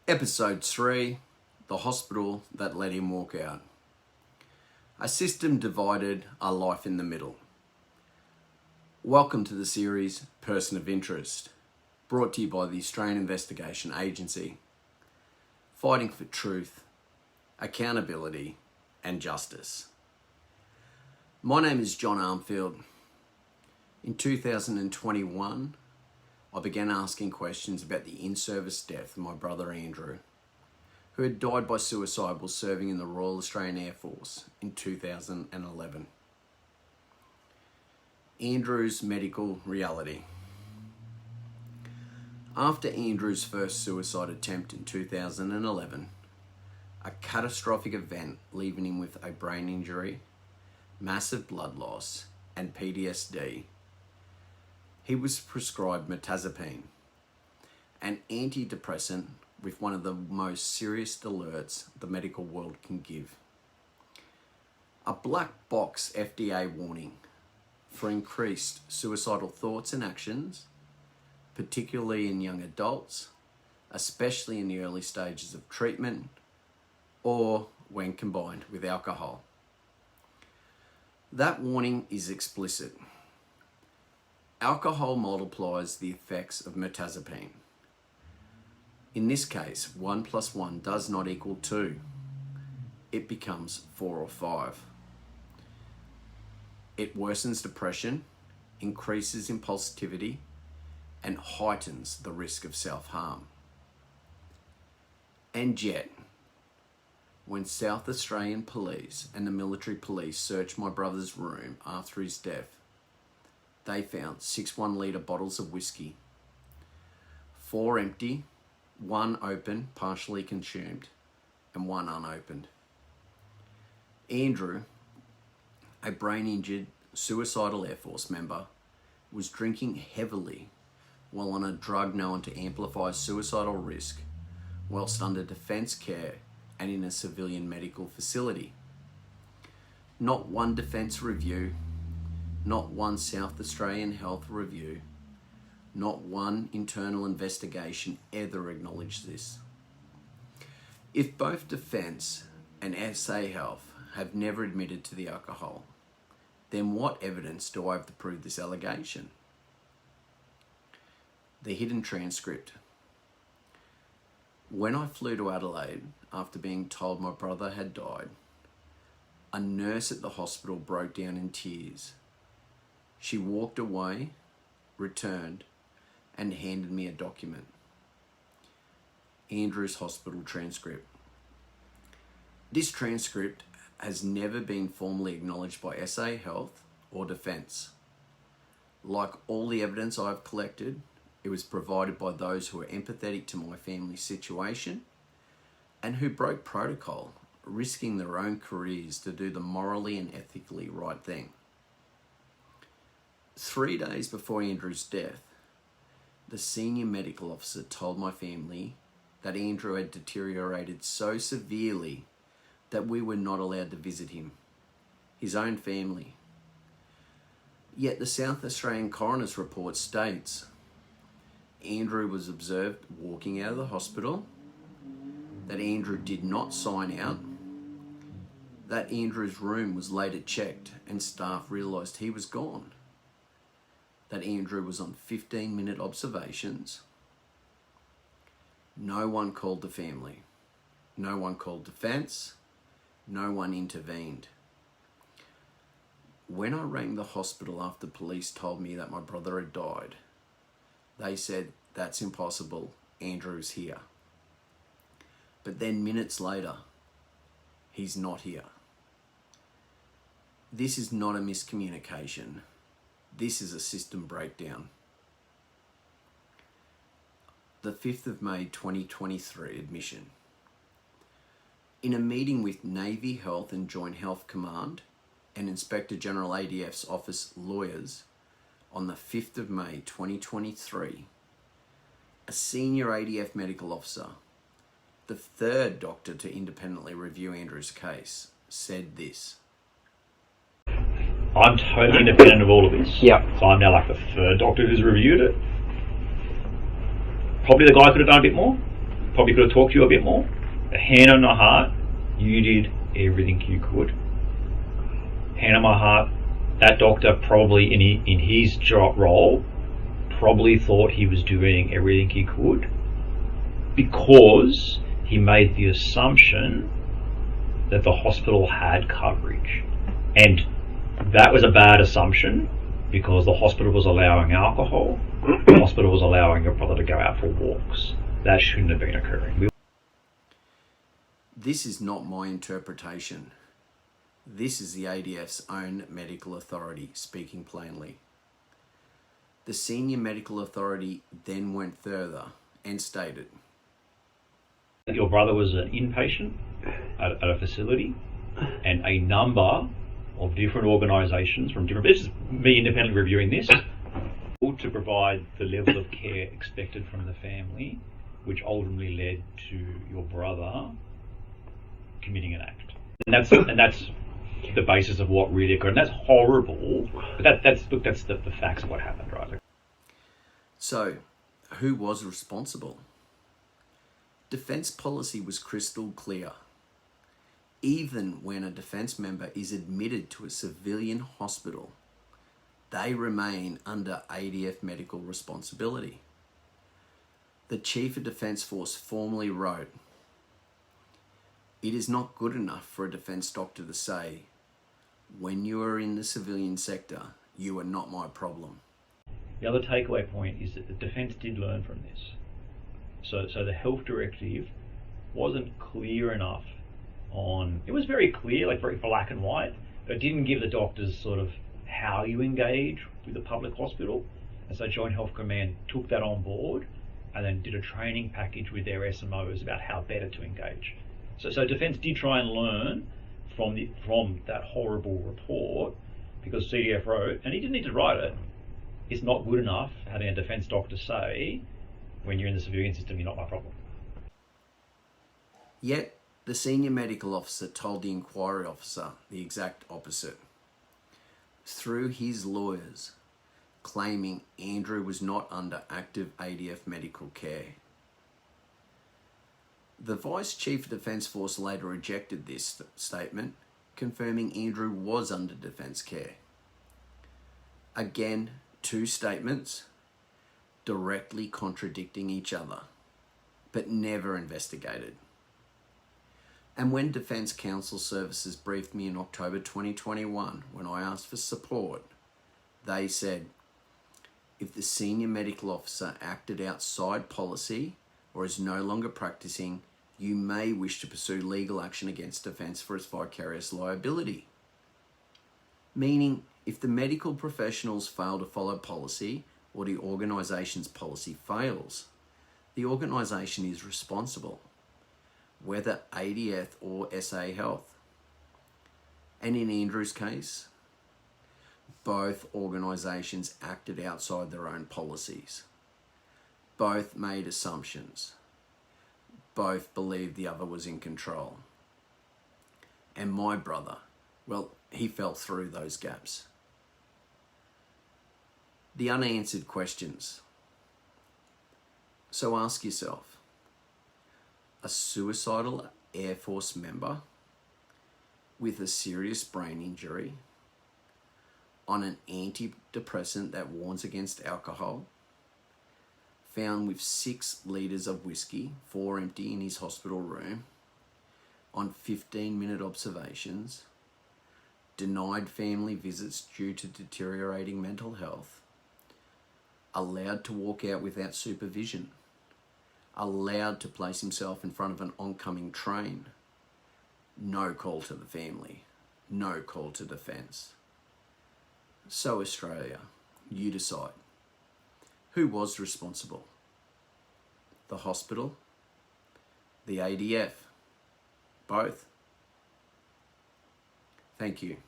Episode 3, The Hospital That Let Him Walk Out. A system divided, a life in the middle. Welcome to the series Person of Interest, brought to you by the Australian Investigation Agency, fighting for truth, accountability and justice. My name is John Armfield. In 2021, I began asking questions about the in-service death of my brother Andrew, who had died by suicide while serving in the Royal Australian Air Force in 2011. Andrew's medical reality. After Andrew's first suicide attempt in 2011, a catastrophic event leaving him with a brain injury, massive blood loss, and PTSD, he was prescribed mirtazapine, an antidepressant with one of the most serious alerts the medical world can give. A black box FDA warning for increased suicidal thoughts and actions, particularly in young adults, especially in the early stages of treatment, or when combined with alcohol. That warning is explicit. Alcohol multiplies the effects of mirtazapine. In this case, 1 + 1 does not equal 2. It becomes 4 or 5. It worsens depression, increases impulsivity, and heightens the risk of self-harm. And yet, when South Australian police and the military police searched my brother's room after his death, they found 6 1-litre bottles of whiskey, 4 empty, 1 open, partially consumed, and 1 unopened. Andrew, a brain-injured, suicidal Air Force member, was drinking heavily while on a drug known to amplify suicidal risk whilst under defence care and in a civilian medical facility. Not one defence review, not one South Australian health review, not one internal investigation ever acknowledged this. If both Defence and SA Health have never admitted to the alcohol, then what evidence do I have to prove this allegation? The hidden transcript. When I flew to Adelaide after being told my brother had died, a nurse at the hospital broke down in tears. She walked away, returned, and handed me a document. Andrew's hospital transcript. This transcript has never been formally acknowledged by SA Health or Defence. Like all the evidence I've collected, it was provided by those who are empathetic to my family's situation and who broke protocol, risking their own careers to do the morally and ethically right thing. 3 days before Andrew's death, the senior medical officer told my family that Andrew had deteriorated so severely that we were not allowed to visit him, his own family. Yet the South Australian coroner's report states Andrew was observed walking out of the hospital, that Andrew did not sign out, that Andrew's room was later checked and staff realised he was gone, that Andrew was on 15-minute observations. No one called the family. No one called defence. No one intervened. When I rang the hospital after police told me that my brother had died, they said, "That's impossible, Andrew's here." But then minutes later, he's not here. This is not a miscommunication. This is a system breakdown. The 5th of May 2023 admission. In a meeting with Navy Health and Joint Health Command and Inspector General ADF's office lawyers on the 5th of May 2023, a senior ADF medical officer, the 3rd doctor to independently review Andrew's case, said this. I'm totally independent of all of this. Yeah. So I'm now like the third doctor who's reviewed it. Probably the guy could have done a bit more. Probably could have talked to you a bit more. But hand on my heart, you did everything you could. Hand on my heart, that doctor probably in his job role probably thought he was doing everything he could because he made the assumption that the hospital had coverage. And that was a bad assumption because the hospital was allowing alcohol, the hospital was allowing your brother to go out for walks. That shouldn't have been occurring. This is not my interpretation. This is the ADF's own medical authority speaking plainly. The senior medical authority then went further and stated, Your brother was an inpatient at a facility, and a number of different organisations from different, this is me independently reviewing this, to provide the level of care expected from the family, which ultimately led to your brother committing an act. And that's the basis of what really occurred. And that's horrible, but that's the facts of what happened, right? so who was responsible? Defence policy was crystal clear. Even when a defence member is admitted to a civilian hospital, they remain under ADF medical responsibility. The Chief of Defence Force formally wrote, "It is not good enough for a defence doctor to say, when you are in the civilian sector, you are not my problem." The other takeaway point is that the defence did learn from this. So the health directive wasn't clear enough on, it was very clear, like very black and white, but it didn't give the doctors sort of how you engage with the public hospital. And so Joint Health Command took that on board and then did a training package with their SMOs about how better to engage. So Defence did try and learn from that horrible report, because CDF wrote, and he didn't need to write it, it's not good enough having a defence doctor say, when you're in the civilian system, you're not my problem. Yet, the senior medical officer told the inquiry officer the exact opposite, through his lawyers, claiming Andrew was not under active ADF medical care. The Vice Chief of Defence Force later rejected this statement, confirming Andrew was under defence care. Again, two statements directly contradicting each other, but never investigated. And when Defence Counsel Services briefed me in October 2021, when I asked for support, they said, if the senior medical officer acted outside policy or is no longer practicing, you may wish to pursue legal action against Defence for its vicarious liability. Meaning, if the medical professionals fail to follow policy or the organisation's policy fails, the organisation is responsible, whether ADF or SA Health. And in Andrew's case, both organisations acted outside their own policies. Both made assumptions. Both believed the other was in control. And my brother, well, he fell through those gaps. The unanswered questions. So ask yourself, a suicidal Air Force member with a serious brain injury on an antidepressant that warns against alcohol, found with 6 litres of whiskey, 4 empty in his hospital room, on 15-minute observations, denied family visits due to deteriorating mental health, allowed to walk out without supervision, allowed to place himself in front of an oncoming train, no call to the family, no call to defence. So Australia, you decide. Who was responsible? The hospital? The ADF? Both? Thank you.